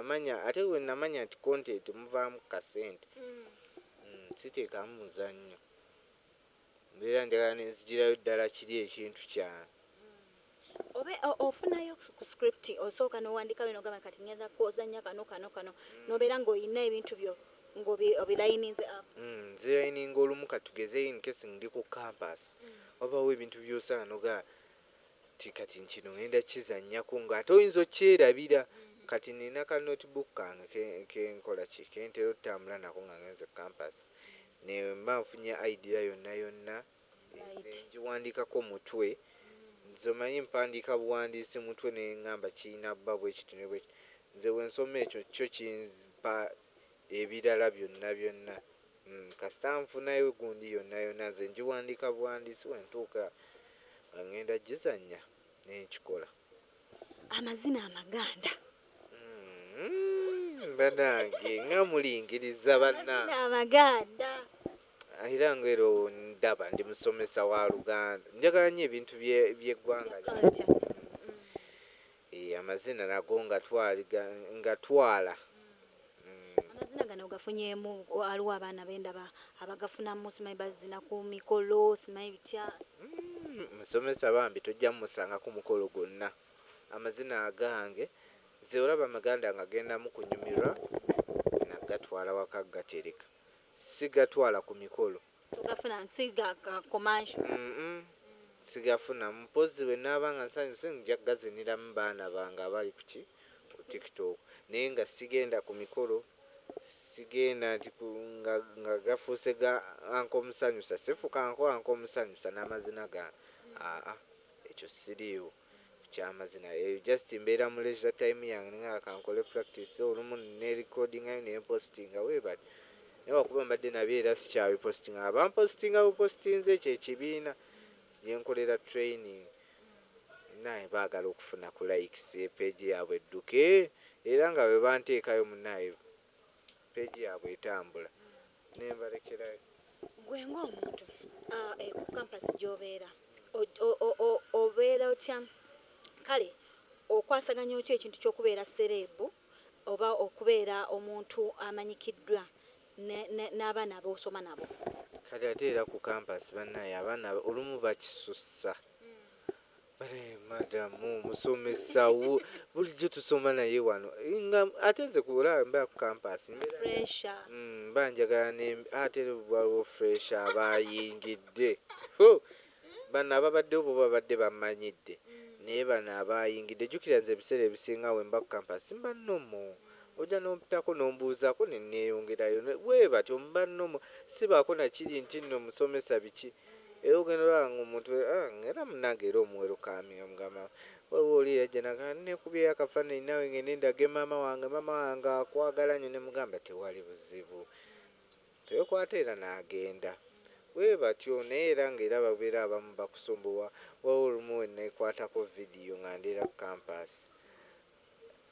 namanya ate we namanya nti content muvaamu kasente siteekamu muzannyo mbeera njagala nenzigirayo ddala kiri ekintu kyange obe ofunayo ku script osooka n'owandikayo n'ogamba kati ngenda kwozanya kano n'obeera ng'olina ebintu byo ng'obilayininze up nzirayininga olumu katugeze in case ndi ku campus wabaawo ebintu by'osanga nogaa kati kino ngenda kizannyako ng'ate oyinza okyerabira kati nina ka notebook kange kenkola ki kentera otambula nako nga ngenze campus nemba nfunye idea yonna ngiwandikako mutwe nzomanyi mpandiika buwandiisi mutwe neŋŋamba kirina bba bwekiti ne bwekiti nze bwensoma ekyo kyo kimpa ebirala byonna kasita nfunayo gundi yonna nze ngiwandika buwandiisi wentuuka nga ngenda gizannya nenkikola amazina amaganda banange nga mulingiriza bannange amaganda era ngero ndaba ndi musomesa wa Luganda njagala nnyo ebintu by'eggwanga amazina nago ngatwala amazina gano gafunyemu aliwo abaana bendaba abagafunamu simanyi bazina ku mikolo simanyi bitya musomesa bambi tojja mumusanga ku mukolo gwonna amazina agange nze olaba amaganda nga gendamu kunyumirwa nagatwala waka gatereka sigatwala ku mikolo tugafuna sigakomanso sigafuna mpozi we naabanga nsanyuse nja gaziniramu baana bange abali kuki ku TikTok naye nga sigenda ku mikolo sigenda nti nga gafuuse ga anko musanyusa sifuka anko musanyusa n'amazina ga ekyo siriiwo kyamazina just mbeera mu leisure time yange nga kankole practice olumu ne recording ayo ne postinga webali naye wakuba mbadde nabyo era sikyabipostinga abampostinga bupostinze ekyo ekibiina yenkolera training naye baagala okufuna ku likes page yaabwe edduke era nga bwe banteekayo munaye page yaabwe etambula nembalekerayo gwe ng'omuntu ku campus gy'obeera obeera otya kale okwasaganya otya ekintu ky'okubeera serebu oba okubeera omuntu amanyikiddwa n'abaana b'osoma nabo kati ate era ku campus bannaye abaana olumu bakisussa madamu musomesa bulijjo tusoma naye wano nga ate nze kulaba mba ku campus mba njagala ate waliwo fresh abayingidde bano ababaddewo bo babadde bamanyidde naye bano abayingidde jjukira nze ebiseera ebisinga we mba ku campus mba nnomo ojja n'ompitako n'ombuuzaako ne neeyongerayo bwe batyo mba nnomo sibaako nakiri nti nno musomesa biki era ogenda olaba omuntu era munnange era omuwero kaami omugamba waliwo oli yajja nagaa nekubyeyo akafaananyi naawe ngende ndage maama wange akwagala nnyo ne mugamba tewali buzibu tewekwata era n'agenda bwe batyo naye era ng'era babeera abamu bakusumbuwa waliwo olumu we neekwatako vidiyo nga ndeera ku campus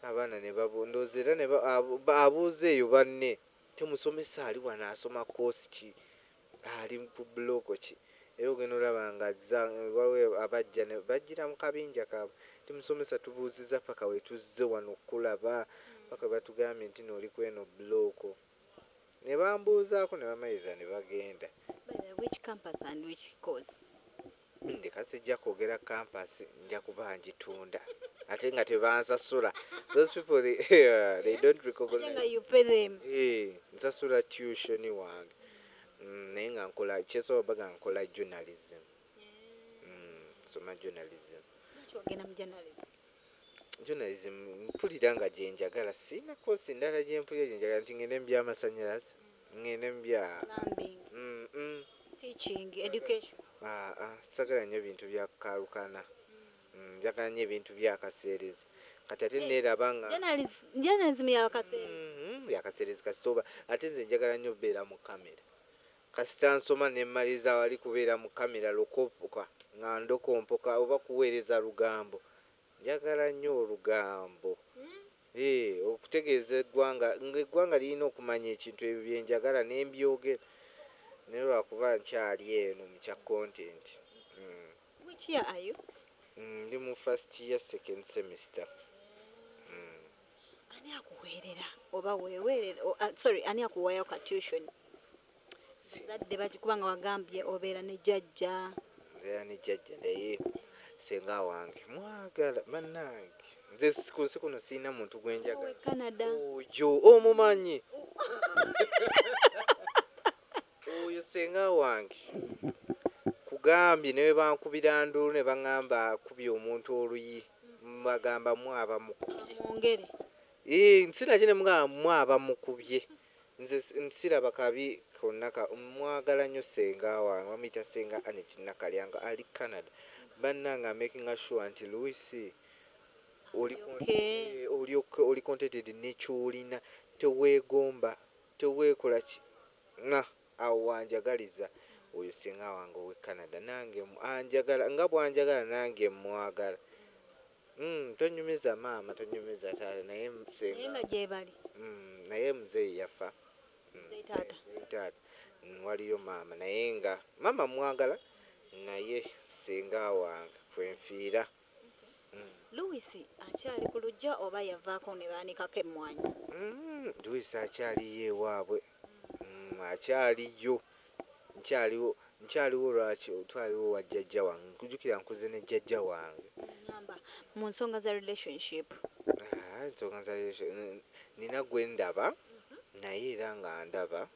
abaana ne babundooza era abuuza eyo banne temusomesa ali wano asoma koosi ki ali ku buloko ki era ogenda olaba nga waliwo abajja ne bajjira mu kabinja kaabwe temusomesa tubuuziza paka we tuzze wano okulaba paka batugambye nti nooli kweno buloko ne bambuuzaako ne bamaliriza ne bagenda which campus and which course ndeka sijja kwogera campus nja kuba ngitunda ate nga tebansasula those people they don't recognize you pay them nsasula tuition wange naye nga nkola kyesobola baga nkola journalism nsoma journalism kyogenda mu journalism mpulira nga gyenjagala sina kosi ndala gyempulira gyenjagala nti ngende mu by'amasannyalaze ngende mu bya teaching education sagala nnyo ebintu byakalukana njagala nnyo ebintu byakaseerezi kati ate neeraba nga journalism yakaseerezi kasitoba ate nze njagala nnyo okubeera mu kamera kasita nsoma nemmaliriza wali kubeera mu kamera lokopoka nga ndokompoka oba kuweereza lugambo njagala nnyo olugambo okutegeeza eggwanga lirina okumanya ekintu ebyo byenjagala nembyogera naye lwakuba nkyali eno mu kya content. Which year are you? Ndi mu first year second semester. Ani akuwe akuweerera oba weeweerera sorry ani akuwayo ka tuition zadde bakikubanga wagambye obeera ne jjajja naye senga wange mwagala bannange nze kunsi kuno sirina muntu gwenjagala Canada oyo omumanyi oyo senga wange kugambye ne bankubira ndulu ne baŋŋamba akubye omuntu oluyi bagamba mwaba mukubye mwongere nsina kine mwaba mukubye nze nsiraba kabi konna mwagala nnyo senga wange bamuyita senga Anet Nakalyanga ali Canada bannanga making sure nti Louis oli contented nekyolina teweegomba teweekola awo wanjagaliza oyo senga wange owe Canada nange anjagala nga bwanjagala nange mwagala tonyumiza maama tonyumiza taata naye senga gyebali naye muzeeyi yafa taata waliyo maama naye nga maama mwagala naye senga wange kwenfiira. Louis akyali ku lujja oba yavaako ne baanikako emmwanyi? Louis akyaliyo ewaabwe akyaliyo nkyaliwo lwaki otwaliwo wa jjajja wange nkujjukira nkuze ne jjajja wange mu nsonga za relationship ensonga za nina gwe ndaba naye era nga ndaba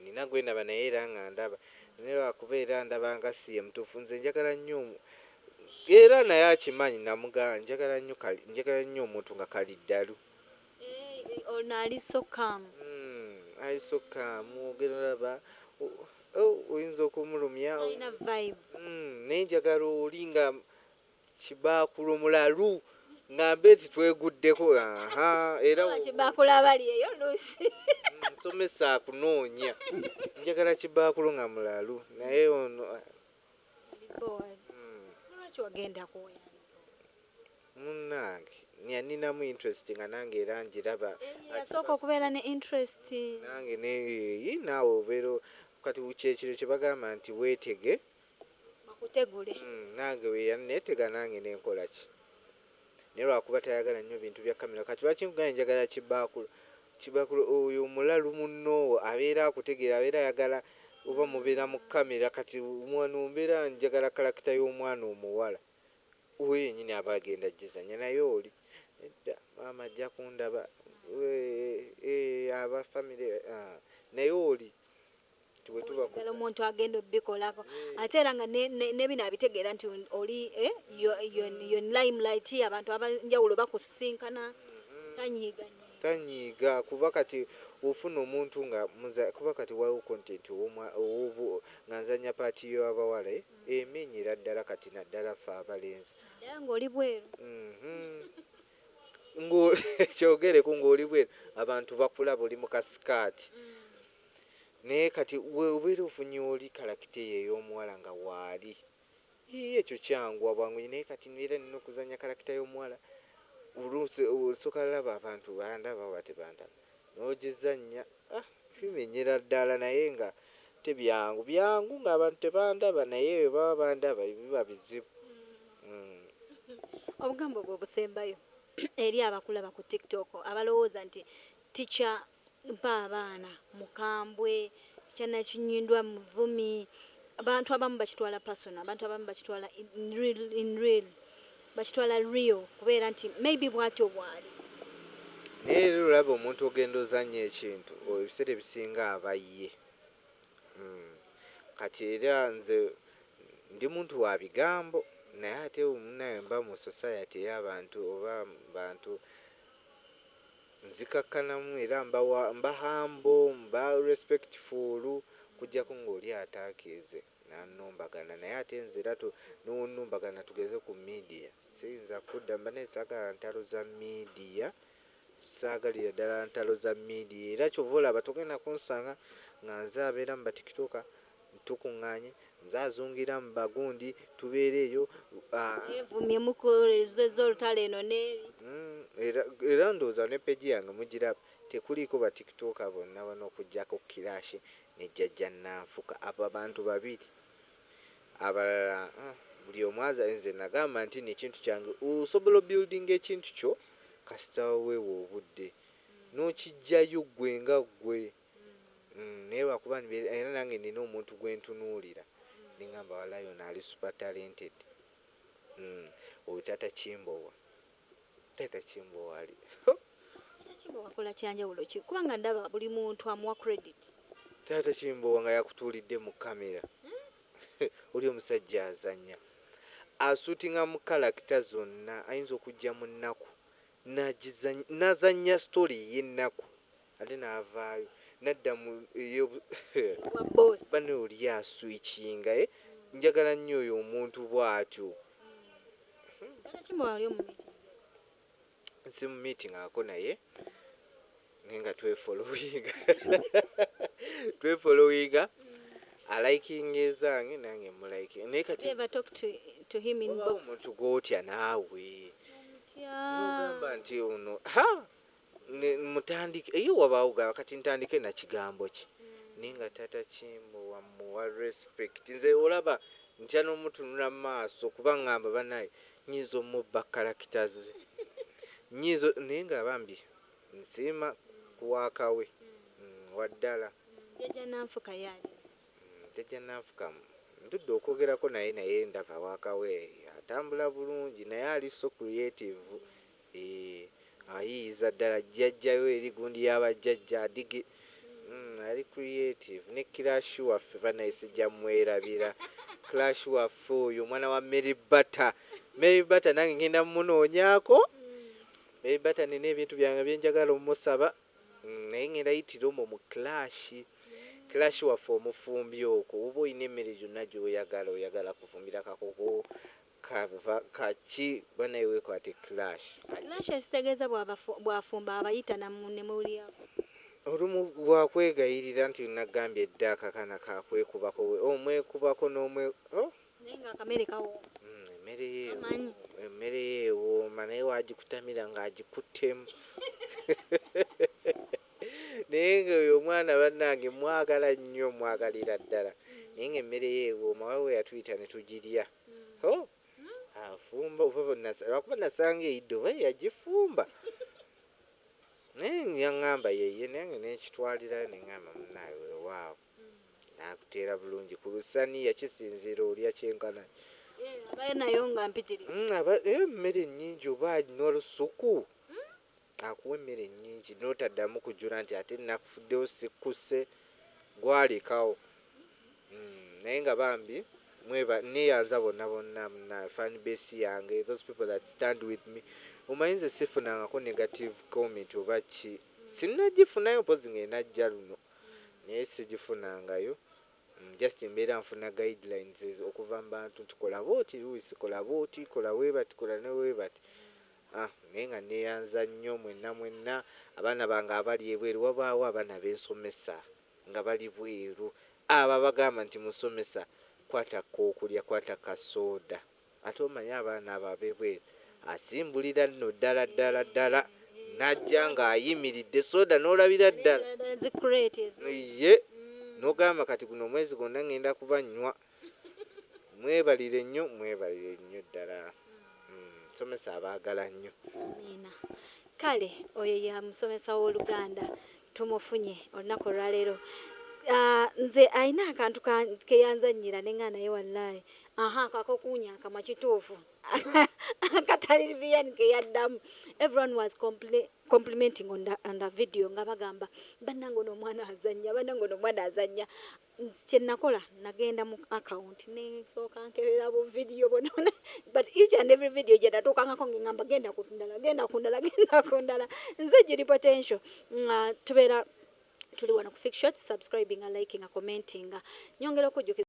nina gwe ndaba naye era nga ndaba naye lwakubeera ndaba nga siye mutuufu nze njagala nnyo era naye akimanyi namugaa njagala nnyo omuntu nga kaliddalu ono ali sokamu ogenda olaba oyinza okumulumya alina vibe naye njagala oli nga kibaakulo mulalu ngambe titweguddeko era kibaakulo abali eyo Lucy nsomesa akunoonya njagala kibaakulo nga mulalu naye ono lwaki wagenda kuwoya munnange ninamu interest nga nange era njiraba yasooka okubeera ne interest nange naawe obeera kati kyekiro kye bagamba nti weetege bakutegule nange weyaneetega nange nenkola ki naye lwakuba tayagala nnyo bintu bya kamera kati lwaki nkugambye njagala kibaakulo oyo omulalu munnoowo abeera akutegeera abeera ayagala oba mubeera mu kamera kati omwana ombeera njagala kalakita y'omwana omuwala oyo yennyini aba agenda gizanya naye oli edda maama ajja kundaba aba famire naye oli oyagala omuntu agenda obbikolako ate era nga ne bino abitegeera nti oli yo limelight abantu abanjawulo bakusinkana tanyiiga kuba kati ofuna omuntu nga kuba kati waliwo content nga nzanya paati y'abawala emenyera ddala kati naddala ffe abalenzi era ng'oli bweru kyogereko ng'oli bweru abantu bakulaba oli mu kasikaati naye kati weobeera ofunye oli kalakita eyo ey'omuwala nga waali ekyo kyanguwa bwangu naye kati era nina okuzanya kalakita y'omuwala oluusi osooka laba abantu bandaba oba tebandaba n'ogizanya bimenyera ddala naye nga tebyangu nga abantu tebandaba naye bwe baba bandaba biba bizibu. Obugambo bwe obusembayo eri abakulaba ku TikTok abalowooza nti tica mpa abaana mukambwe tica Nakinyindwa muvumi abantu abamu bakitwala personal abantu abamu bakitwala in real bakitwala real kubeera nti maybe bwatyo bwali naye era olaba omuntu ogenda ozanya ekintu ebiseera ebisinga abaye kati era nze ndi muntu wa bigambo naye ate munaye mba mu society ey'abantu oba bantu nzikakkanamu era mba humble mba respectful kujjako ng'oli ataakize nanumbagana naye ate nze era n'onumbagana tugeze ku media siyinza kudda mba naye saagala ntalo za media saagalira ddala ntalo za media era kyova olaba togenda kunsanga nga nze abeera mu batikitoka tukuŋŋaanye nze azungira mu bagundi tubeera eyo evumye mukolezeza olutalo eno n'eri era ndowooza ne peegi yange mugiraba tekuliiko batikitoka bonna bano okugjako Kirashi ne Jjajja Nanfuka abo abantu babiri abalala buli omu aza nze nagamba nti nekintu kyange osobola obuildinga ekintu kyo kasita weewa obudde n'okijjayo gwe nga gwe. Naye lwakuba era nange nina omuntu gwe ntunuulira neŋŋamba walayi ono ali super talented. Oyo Taata Kimbowa ali wakola kyanjawulo ki kubanga ndaba buli muntu amuwa credit. Taata Kimbowa nga yakutuulidde mu kamera oli omusajja azannya asuutinga mu kalakita zonna, ayinza okujja mu nnaku n'azannya story y'ennaku ate n'avaayo nadda mu bane oli aswikinga. Njagala nnyo oyo omuntu bw'atyo. Si mu meeting ako naye nga twefollowinga alikinga ezange nange mulike. Naye kati omuntu gw'otya naawe nogamba nti ono mutandike eyo wabaawo kati ntandike na kigambo ki naye nga Taata Kimbowa muwa respect. Nze olaba ntya n'omutunula mu maaso kuba ngamba banaye nyinza omubba characters nyinza naye nga bambi nsiima kuwaakawe waddala. Jjajja Nanfuka yaali Jjajja Nanfuka ndudde okwogerako naye ndaba waakawe atambula bulungi naye ali so creative. Ayiyiza ddala jjajjayo eri gundi y'abajjajja adige ali creative. Ne Clash waffe banaye sijja mwerabira. Clash waffe oyo omwana wa Mary Butter nange ngenda mumunoonyaako. Mary Butter nina ebintu byange byenjagala omusaba naye ngenda yitira omwo mu Clash waffe omufumbi okwo oba oyina emmere gyonna oyagala kufumbira kakoko kaki banaye weekwate Clash ekitegeeza bw'afumba abayita nemuwulyako. Olumu bwakwegayirira nti nagambye edda akakana kakwekubako omwekubako n'omwe naye nga akamere kawo emmere yeewooma naye wagikutamira ng'agikuttemu. Naye ngaoyo omwana bannange mwagala nnyo mwagalira ddala naye nga emmere yeewooma waliwo yatuyita ne tugirya. Afumba lwakuba nasanga eyidde oba yagifumba naye yaŋŋamba yeye nange nekitwalirayo neŋŋamba munaawe waawo nakuteera bulungi ku lusaniya kisinziira olya kyenkana abaye nayo nga mpitirivu emmere ennyingi oba n'olusuku akuwa emmere ennyingi n'otaddamu kujula nti ate nakufuddewo sikkuse gwalekawo. Naye nga bambi neyanza bonna fan base yange those people that stand with me. Omanyi nze sifunangako negative comment oba ki sinnagifunayo mpozi ng'enajja luno naye sigifunangayo. Just mbeera nfuna guidelines okuva mu bantu nti kola booti Luis kola booti kola weebati kola ne weebati. Naye nga neeyanza nnyo mwenna abaana bange abali ebweru wabaawo abaana bensomesa nga bali bweru abo bagamba nti musomesa kwata k'okulya kwata kasooda ate omanyi abaana abo ab'ebweru asimbulira nno ddala najja ng'ayimiridde soda n'olabira ddala ye n'ogamba kati guno omwezi gwonna ngenda kubanywa. Mwebalire nnyo ddala. Musomesa abaagala nnyo. Kale oyo ya musomesa w'Oluganda tumufunye olunaku olwaleero. Nze alina akantu keyanzannyira ne nga naye wallahi kakokuunya akamwa kituufu akatali biyani keyaddamu. Everyone was complimenting on the video nga bagamba bannange ono omwana azannya. Kye nakola nagenda mu account nsooka nkebera bu video bonona but each and every video gye natuukangako ngamba genda ku ndala nze giri potential. Tubeera tuli wano ku Fix Shots, subscribing, liking, commenting. Nyongera okujjukiza